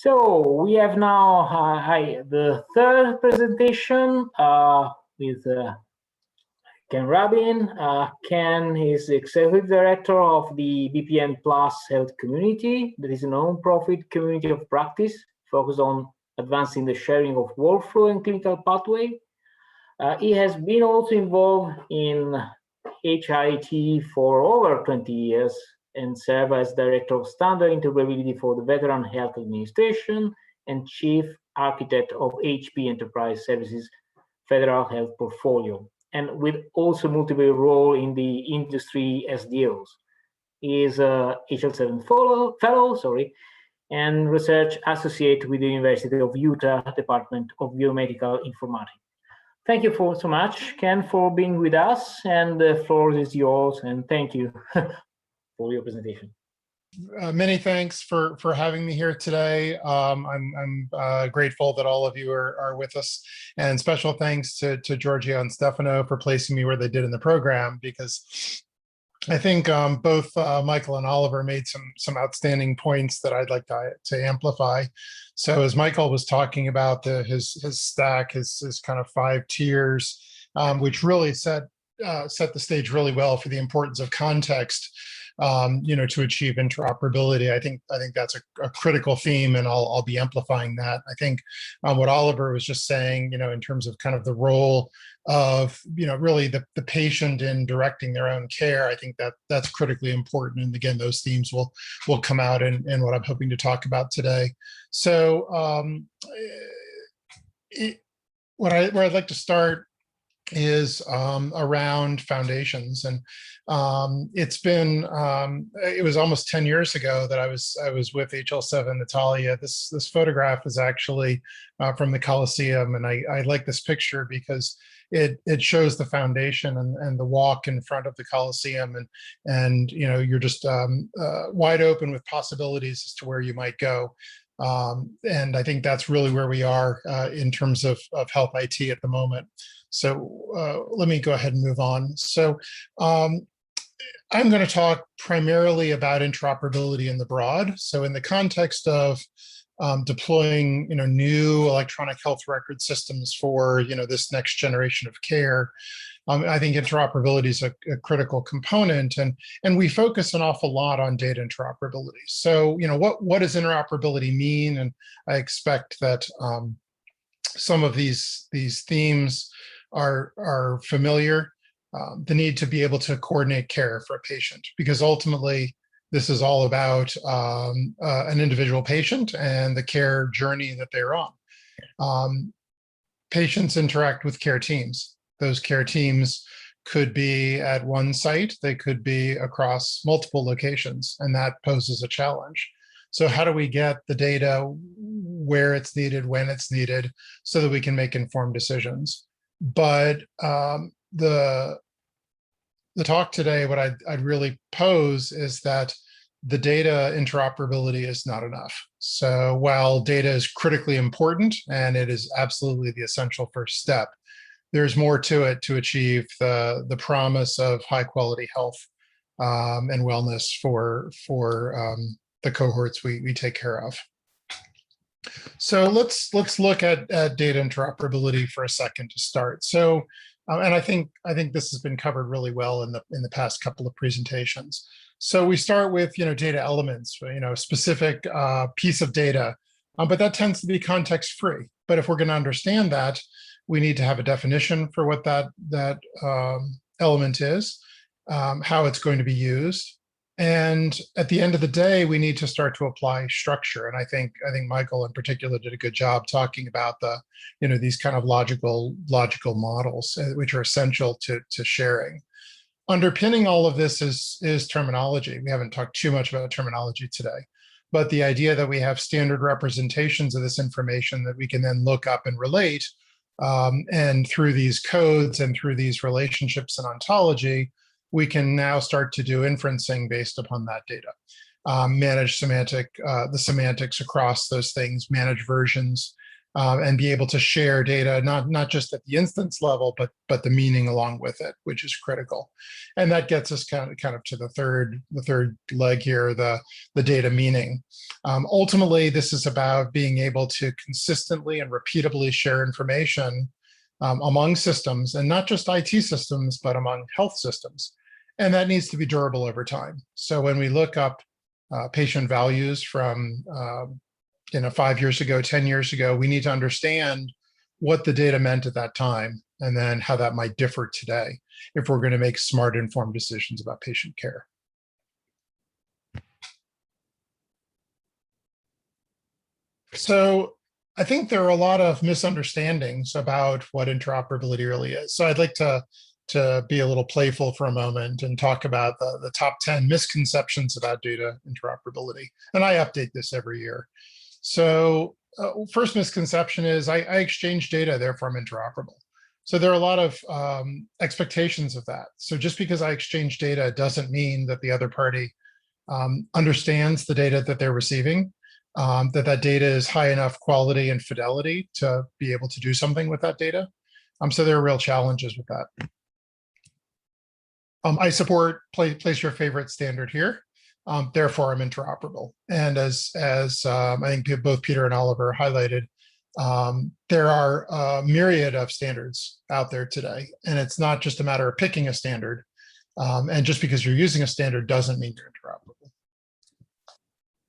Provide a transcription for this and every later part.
So we have now the third presentation with Ken Rabin. Ken is the Executive Director of the BPN Plus Health Community. That is a non-profit community of practice focused on advancing the sharing of workflow and clinical pathway. He has been also involved in HIT for over 20 years and served as Director of Standard Interoperability for the Veteran Health Administration and Chief Architect of HP Enterprise Services Federal Health Portfolio, and with also multiple role in the industry SDOs. He is a HL7 fellow, and research associate with the University of Utah Department of Biomedical Informatics. Thank you so much, Ken, for being with us, and the floor is yours, and thank you for your presentation. Many thanks for having me here today. I'm grateful that all of you are with us, and special thanks to Giorgio and Stefano for placing me where they did in the program, because I think both Michael and Oliver made some outstanding points that I'd like to amplify. So as Michael was talking about his stack, his kind of 5 tiers, which really set the stage really well for the importance of context, to achieve interoperability. I think that's a critical theme, and I'll be amplifying that. I think what Oliver was just saying, in terms of kind of the role of, really the patient in directing their own care, I think that's critically important. And again, those themes will come out in what I'm hoping to talk about today. So where I'd like to start is around foundations, and it was almost 10 years ago that I was with HL7 Italia. This photograph is actually from the Coliseum, and I like this picture because it shows the foundation and the walk in front of the Coliseum, and you're just wide open with possibilities as to where you might go. And I think that's really where we are in terms of health IT at the moment. So let me go ahead and move on. So I'm going to talk primarily about interoperability in the broad. So in the context of deploying new electronic health record systems for this next generation of care, I think interoperability is a critical component, and we focus an awful lot on data interoperability. So what does interoperability mean? And I expect that some of these themes are familiar. The need to be able to coordinate care for a patient, because ultimately this is all about an individual patient and the care journey that they're on. Patients interact with care teams. Those care teams could be at one site, they could be across multiple locations, and that poses a challenge. So how do we get the data where it's needed, when it's needed, so that we can make informed decisions? But the talk today, what I'd really pose is that the data interoperability is not enough. So while data is critically important, and it is absolutely the essential first step, there's more to it to achieve the promise of high quality health and wellness for the cohorts we take care of. So let's look at data interoperability for a second to start. So, and I think this has been covered really well in the past couple of presentations. So we start with data elements, a specific piece of data, but that tends to be context free. But if we're going to understand that, we need to have a definition for what that element is, how it's going to be used. And at the end of the day, we need to start to apply structure. And I think Michael in particular did a good job talking about these kind of logical models, which are essential to sharing. Underpinning all of this is terminology. We haven't talked too much about terminology today, but the idea that we have standard representations of this information that we can then look up and relate, and through these codes and through these relationships and ontology, we can now start to do inferencing based upon that data. Manage the semantics across those things, manage versions, and be able to share data, not just at the instance level, but the meaning along with it, which is critical. And that gets us kind of to the third leg here, the data meaning. Ultimately, this is about being able to consistently and repeatably share information among systems, and not just IT systems, but among health systems. And that needs to be durable over time. So when we look up patient values from 5 years ago, 10 years ago, we need to understand what the data meant at that time, and then how that might differ today if we're going to make smart, informed decisions about patient care. So I think there are a lot of misunderstandings about what interoperability really is. So I'd like to be a little playful for a moment and talk about the top 10 misconceptions about data interoperability. And I update this every year. So first misconception is I exchange data, therefore I'm interoperable. So there are a lot of expectations of that. So just because I exchange data doesn't mean that the other party understands the data that they're receiving, that data is high enough quality and fidelity to be able to do something with that data. So there are real challenges with that. I support place your favorite standard here. Therefore, I'm interoperable. And as I think both Peter and Oliver highlighted, there are a myriad of standards out there today. And it's not just a matter of picking a standard. And just because you're using a standard doesn't mean you're interoperable.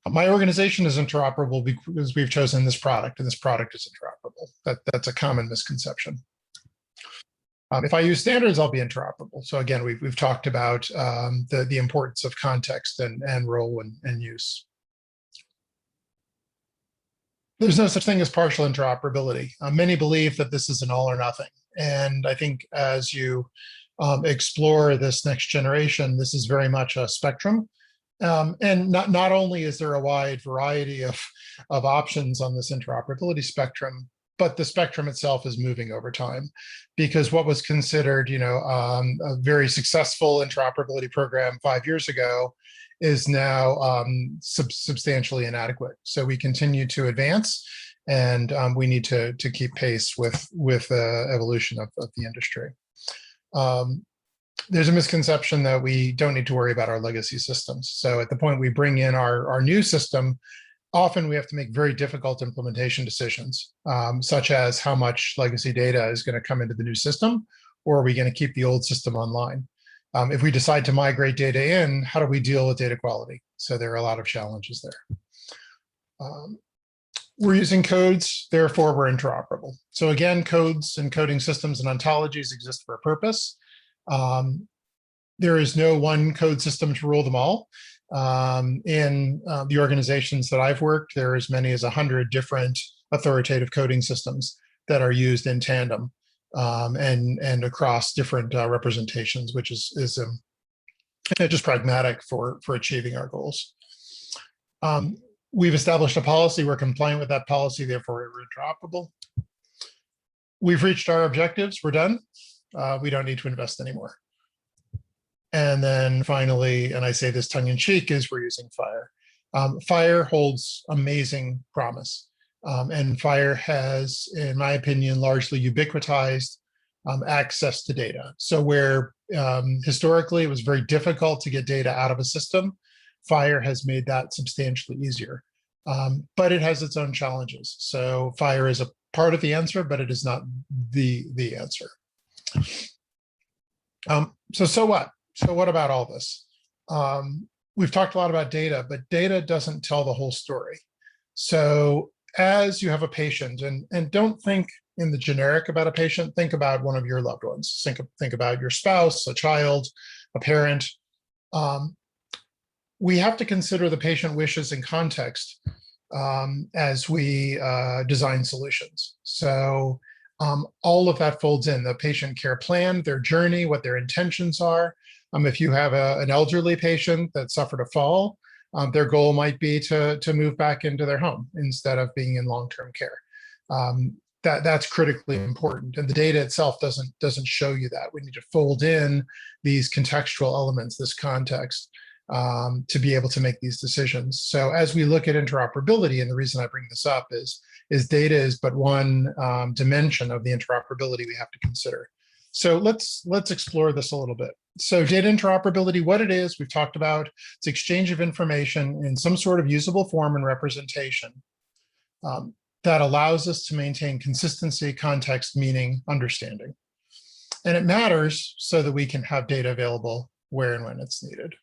My organization is interoperable because we've chosen this product, and this product is interoperable. That's a common misconception. If I use standards, I'll be interoperable. So again, we've talked about the importance of context and role and use. There's no such thing as partial interoperability. Many believe that this is an all or nothing. And I think as you explore this next generation, this is very much a spectrum. And not only is there a wide variety of options on this interoperability spectrum, but the spectrum itself is moving over time, because what was considered, a very successful interoperability program 5 years ago is now substantially inadequate. So we continue to advance, and we need to keep pace with the evolution of the industry. There's a misconception that we don't need to worry about our legacy systems. So at the point we bring in our new system, often we have to make very difficult implementation decisions, such as how much legacy data is going to come into the new system, or are we going to keep the old system online? If we decide to migrate data in, how do we deal with data quality? So there are a lot of challenges there. We're using codes, therefore we're interoperable. So again, codes and coding systems and ontologies exist for a purpose. There is no one code system to rule them all. In the organizations that I've worked, there are as many as 100 different authoritative coding systems that are used in tandem and across different representations, which is just pragmatic for achieving our goals. We've established a policy, we're compliant with that policy, therefore we're interoperable. We've reached our objectives, we're done. We don't need to invest anymore. And then finally, and I say this tongue in cheek, is we're using FHIR. FHIR holds amazing promise. And FHIR has, in my opinion, largely ubiquitized access to data. So where historically it was very difficult to get data out of a system, FHIR has made that substantially easier. But it has its own challenges. So FHIR is a part of the answer, but it is not the answer. So what? So what about all this? We've talked a lot about data, but data doesn't tell the whole story. So as you have a patient, and don't think in the generic about a patient, think about one of your loved ones. Think about your spouse, a child, a parent. We have to consider the patient wishes and context as we design solutions. So all of that folds in the patient care plan, their journey, what their intentions are. If you have an elderly patient that suffered a fall, their goal might be to move back into their home instead of being in long-term care. That's critically important, and the data itself doesn't show you that. We need to fold in these contextual elements, this context, to be able to make these decisions. So as we look at interoperability, and the reason I bring this up is data is but one dimension of the interoperability we have to consider. So let's explore this a little bit. So data interoperability, what it is, we've talked about, it's exchange of information in some sort of usable form and representation that allows us to maintain consistency, context, meaning, understanding. And it matters so that we can have data available where and when it's needed.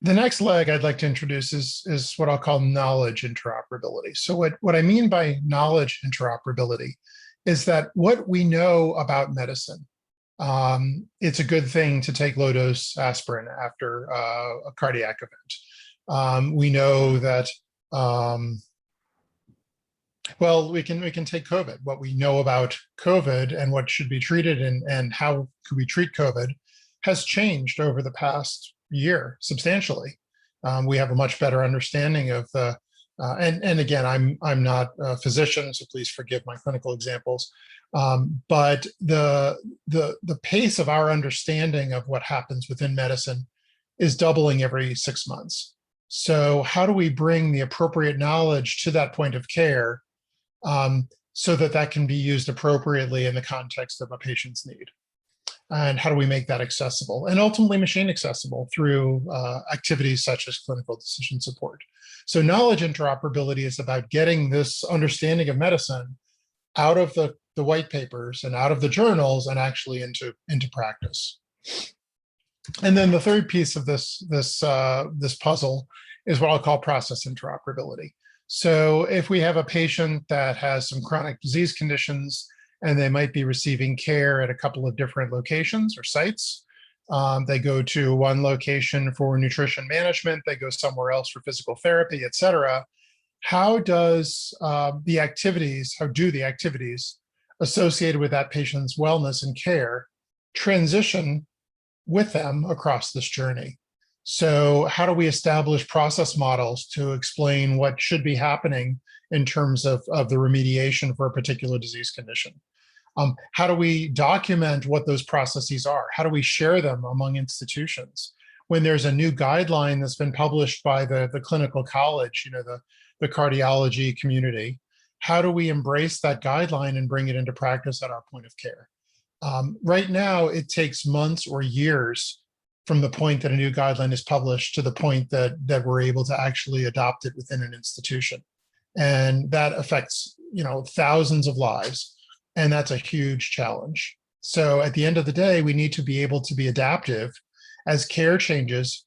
The next leg I'd like to introduce is what I'll call knowledge interoperability. So what I mean by knowledge interoperability is that what we know about medicine, it's a good thing to take low-dose aspirin after a cardiac event. We know that, well, we can take COVID. What we know about COVID and what should be treated and how could we treat COVID has changed over the past year substantially. We have a much better understanding of the, and again, I'm not a physician, so please forgive my clinical examples. But the pace of our understanding of what happens within medicine is doubling every 6 months. So how do we bring the appropriate knowledge to that point of care so that that can be used appropriately in the context of a patient's need? And how do we make that accessible and ultimately machine accessible through activities such as clinical decision support? So knowledge interoperability is about getting this understanding of medicine out of the white papers and out of the journals and actually into practice. And then the third piece of this puzzle is what I'll call process interoperability. So if we have a patient that has some chronic disease conditions and they might be receiving care at a couple of different locations or sites, they go to one location for nutrition management, they go somewhere else for physical therapy, et cetera. How do the activities associated with that patient's wellness and care transition with them across this journey? So how do we establish process models to explain what should be happening in terms of the remediation for a particular disease condition? How do we document what those processes are? How do we share them among institutions? When there's a new guideline that's been published by the clinical college, the cardiology community, how do we embrace that guideline and bring it into practice at our point of care? Right now, it takes months or years from the point that a new guideline is published to the point that we're able to actually adopt it within an institution. And that affects, thousands of lives. And that's a huge challenge. So at the end of the day, we need to be able to be adaptive as care changes,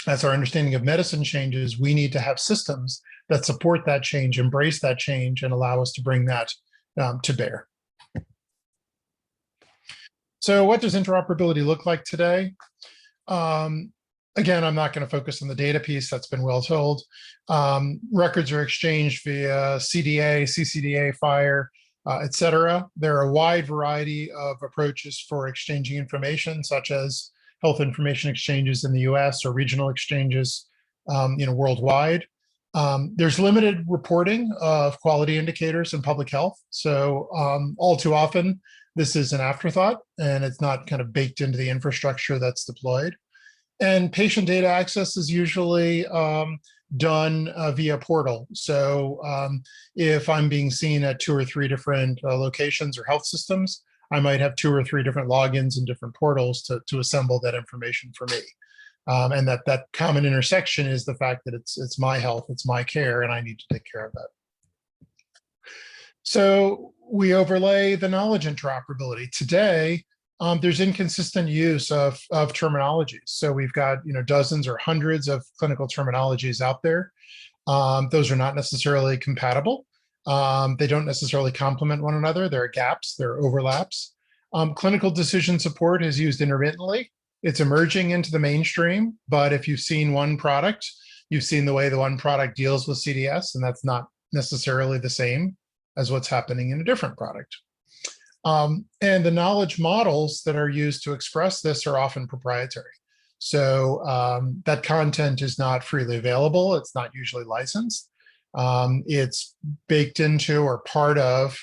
as our understanding of medicine changes. We need to have systems that support that change, embrace that change, and allow us to bring that to bear. So what does interoperability look like today? Again, I'm not going to focus on the data piece. That's been well told. Records are exchanged via CDA, CCDA, FHIR, et cetera. There are a wide variety of approaches for exchanging information, such as health information exchanges in the US or regional exchanges worldwide. There's limited reporting of quality indicators in public health. So all too often, this is an afterthought and it's not kind of baked into the infrastructure that's deployed. And patient data access is usually done via portal. So if I'm being seen at 2 or 3 different locations or health systems, I might have 2 or 3 different logins in different portals to assemble that information for me. And that common intersection is the fact that it's my health, it's my care, and I need to take care of that. So we overlay the knowledge interoperability. Today, there's inconsistent use of terminologies. So we've got dozens or hundreds of clinical terminologies out there. Those are not necessarily compatible. They don't necessarily complement one another. There are gaps, there are overlaps. Clinical decision support is used intermittently. It's emerging into the mainstream, but if you've seen one product, you've seen the way the one product deals with CDS, and that's not necessarily the same as what's happening in a different product. And the knowledge models that are used to express this are often proprietary. So that content is not freely available. It's not usually licensed. It's baked into or part of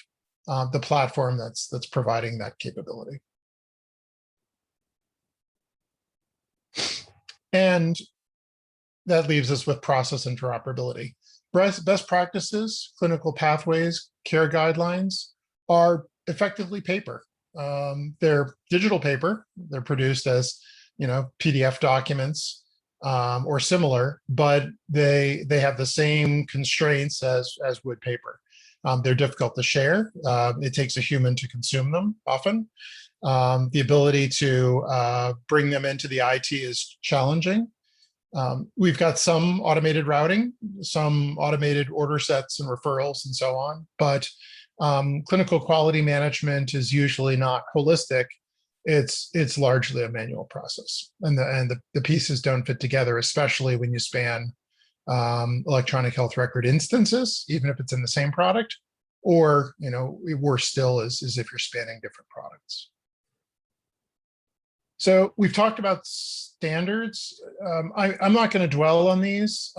the platform that's providing that capability. And that leaves us with process interoperability. Best practices, clinical pathways, care guidelines are effectively paper. They're digital paper. They're produced as, PDF documents or similar, but they have the same constraints as would paper. They're difficult to share. It takes a human to consume them often. The ability to bring them into the IT is challenging. We've got some automated routing, some automated order sets and referrals and so on, but clinical quality management is usually not holistic. It's largely a manual process, and the pieces don't fit together, especially when you span electronic health record instances, even if it's in the same product, or worse still is if you're spanning different products. So we've talked about standards. I'm not going to dwell on these,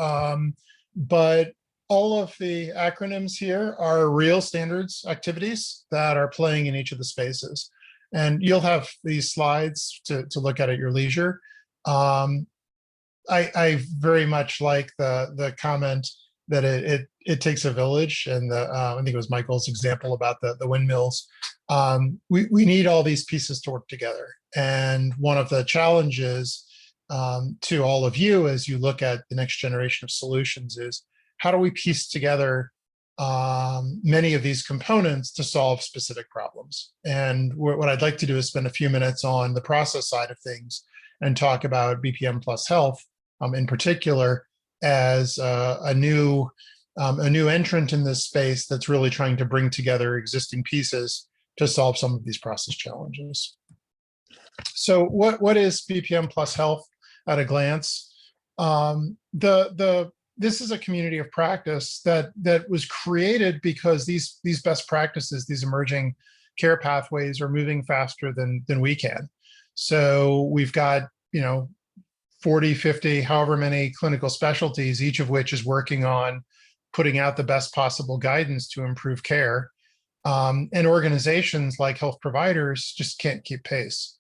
but all of the acronyms here are real standards activities that are playing in each of the spaces. And you'll have these slides to look at your leisure. I very much like the comment that it takes a village, and I think it was Michael's example about the windmills. We need all these pieces to work together. And one of the challenges to all of you as you look at the next generation of solutions is, how do we piece together many of these components to solve specific problems? And what I'd like to do is spend a few minutes on the process side of things and talk about BPM Plus Health in particular as a new entrant in this space that's really trying to bring together existing pieces to solve some of these process challenges. So what is BPM Plus Health at a glance? This is a community of practice that was created because these best practices, these emerging care pathways, are moving faster than we can. So we've got 40, 50, however many clinical specialties, each of which is working on putting out the best possible guidance to improve care. And organizations like health providers just can't keep pace.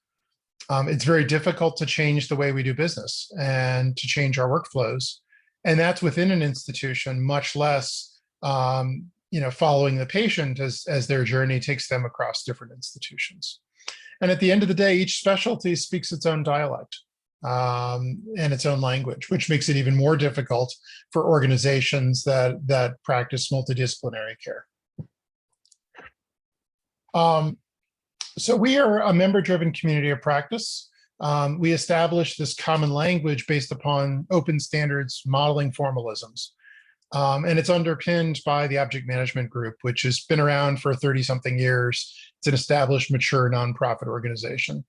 It's very difficult to change the way we do business and to change our workflows. And that's within an institution, much less following the patient as their journey takes them across different institutions. And at the end of the day, each specialty speaks its own dialect and its own language, which makes it even more difficult for organizations that practice multidisciplinary care. So we are a member-driven community of practice. We established this common language based upon open standards modeling formalisms. And it's underpinned by the Object Management Group, which has been around for 30-something years. It's an established, mature nonprofit organization.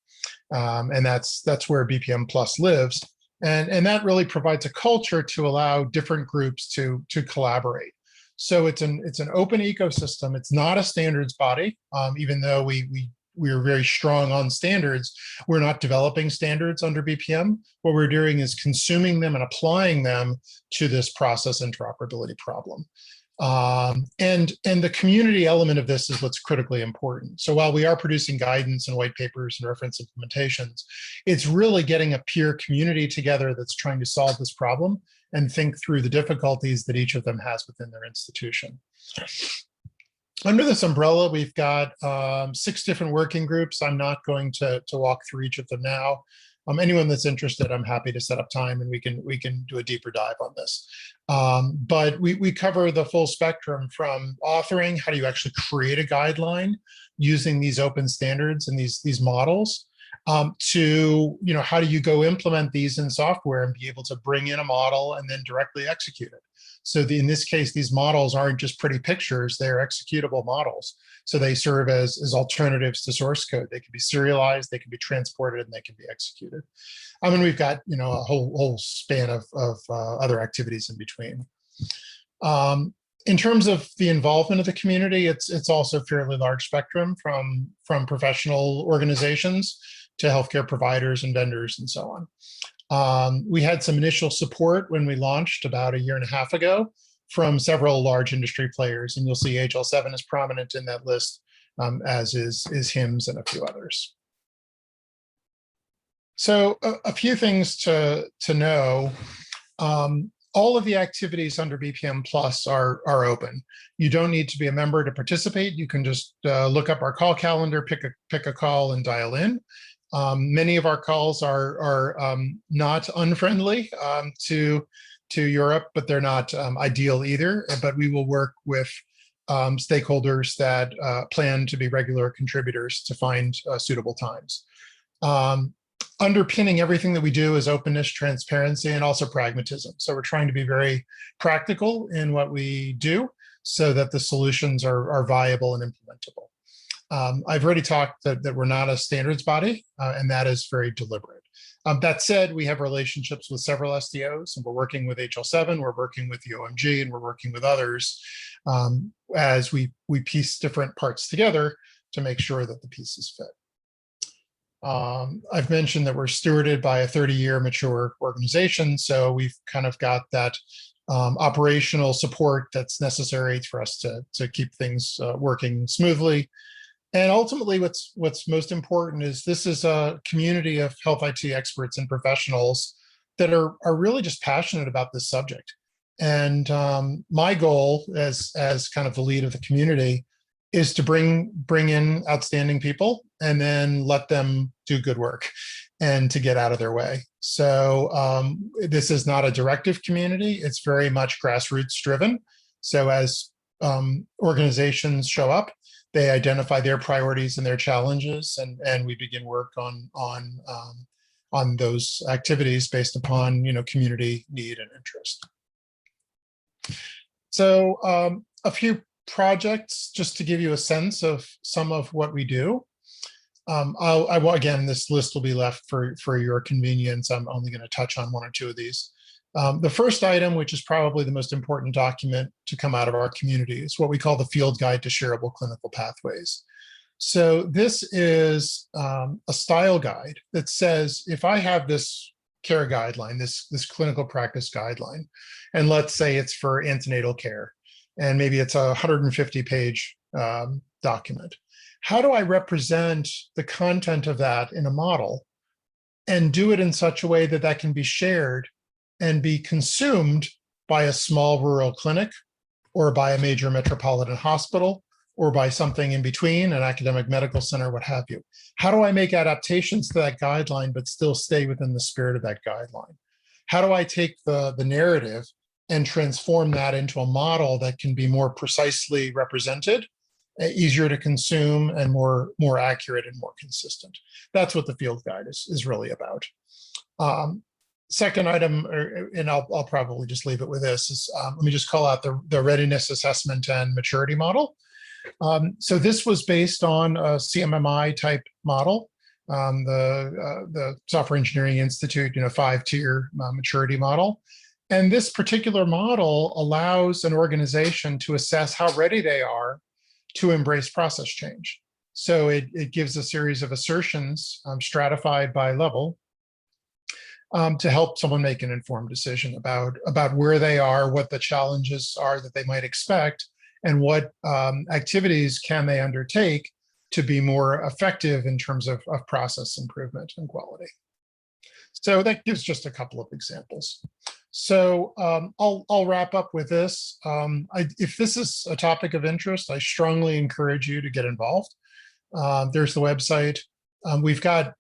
And that's where BPM Plus lives. And that really provides a culture to allow different groups to collaborate. So it's an open ecosystem. It's not a standards body, even though we are very strong on standards. We're not developing standards under BPM. What we're doing is consuming them and applying them to this process interoperability problem. And the community element of this is what's critically important. So while we are producing guidance and white papers and reference implementations, it's really getting a peer community together that's trying to solve this problem and think through the difficulties that each of them has within their institution. Under this umbrella, we've got 6 different working groups. I'm not going to walk through each of them now. Anyone that's interested, I'm happy to set up time and we can do a deeper dive on this. But we cover the full spectrum from authoring, how do you actually create a guideline using these open standards and these models, to how do you go implement these in software and be able to bring in a model and then directly execute it. So in this case, these models aren't just pretty pictures, they're executable models. So they serve as alternatives to source code. They can be serialized, they can be transported, and they can be executed. And we've got a whole span of other activities in between. In terms of the involvement of the community, it's also a fairly large spectrum from professional organizations to healthcare providers and vendors and so on. We had some initial support when we launched about 1.5 years ago from several large industry players, and you'll see HL7 is prominent in that list as is HIMSS and a few others. So a few things to know. All of the activities under BPM Plus are open. You don't need to be a member to participate. You can just look up our call calendar, pick a call, and dial in. Many of our calls are not unfriendly to Europe, but they're not ideal either. But we will work with stakeholders that plan to be regular contributors to find suitable times. Underpinning everything that we do is openness, transparency, and also pragmatism. So we're trying to be very practical in what we do so that the solutions are viable and implementable. I've already talked that we're not a standards body, and that is very deliberate. That said, we have relationships with several SDOs, and we're working with HL7, we're working with the OMG, and we're working with others as we piece different parts together to make sure that the pieces fit. I've mentioned that we're stewarded by a 30-year mature organization, so we've kind of got that operational support that's necessary for us to keep things working smoothly. And ultimately, what's most important is this is a community of health IT experts and professionals that are really just passionate about this subject. And my goal as kind of the lead of the community is to bring in outstanding people and then let them do good work and to get out of their way. So this is not a directive community. It's very much grassroots driven. So as organizations show up, they identify their priorities and their challenges, and we begin work on those activities based upon community need and interest. So a few projects just to give you a sense of some of what we do. Again, this list will be left for your convenience. I'm only going to touch on one or two of these. The first item, which is probably the most important document to come out of our community, is what we call the Field Guide to Shareable Clinical Pathways. So this is a style guide that says, if I have this care guideline, this clinical practice guideline, and let's say it's for antenatal care, and maybe it's a 150-page document, how do I represent the content of that in a model and do it in such a way that that can be shared and be consumed by a small rural clinic or by a major metropolitan hospital or by something in between, an academic medical center, what have you? How do I make adaptations to that guideline but still stay within the spirit of that guideline? How do I take the narrative and transform that into a model that can be more precisely represented, easier to consume, and more accurate and more consistent? That's what the field guide is really about. Second item, and I'll probably just leave it with this, is let me just call out the readiness assessment and maturity model. So this was based on a CMMI type model, the Software Engineering Institute, 5-tier maturity model. And this particular model allows an organization to assess how ready they are to embrace process change. So it gives a series of assertions stratified by level to help someone make an informed decision about where they are, what the challenges are that they might expect, and what activities can they undertake to be more effective in terms of process improvement and quality. So that gives just a couple of examples. So I'll wrap up with this. If this is a topic of interest, I strongly encourage you to get involved. There's the website. We've got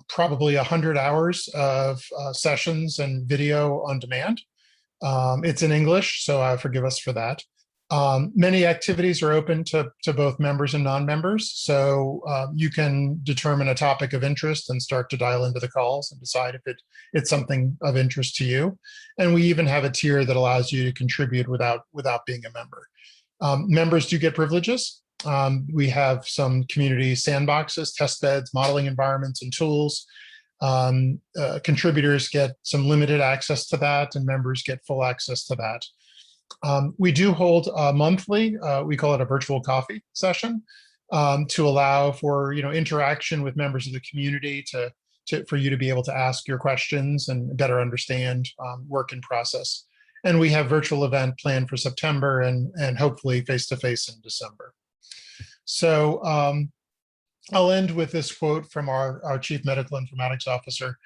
probably 100 hours of sessions and video on demand. It's in English, so forgive us for that. Many activities are open to both members and non-members, so you can determine a topic of interest and start to dial into the calls and decide if it's something of interest to you. And we even have a tier that allows you to contribute without being a member. Members do get privileges. We have some community sandboxes, test beds, modeling environments, and tools. Contributors get some limited access to that, and members get full access to that. We do hold monthly, we call it a virtual coffee session, to allow for interaction with members of the community for you to be able to ask your questions and better understand work in process. And we have virtual event planned for September and hopefully face-to-face in December. So I'll end with this quote from our Chief Medical Informatics Officer.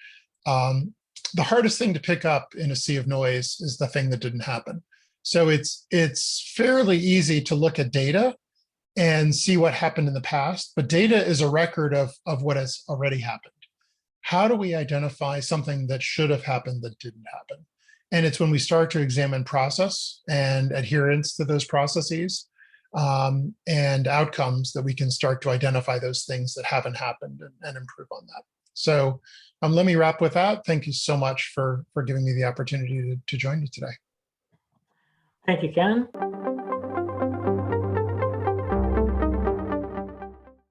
The hardest thing to pick up in a sea of noise is the thing that didn't happen. So it's fairly easy to look at data and see what happened in the past, but data is a record of what has already happened. How do we identify something that should have happened that didn't happen? And it's when we start to examine process and adherence to those processes and outcomes that we can start to identify those things that haven't happened and improve on that. So let me wrap with that. Thank you so much for giving me the opportunity to join you today. Thank you, Ken.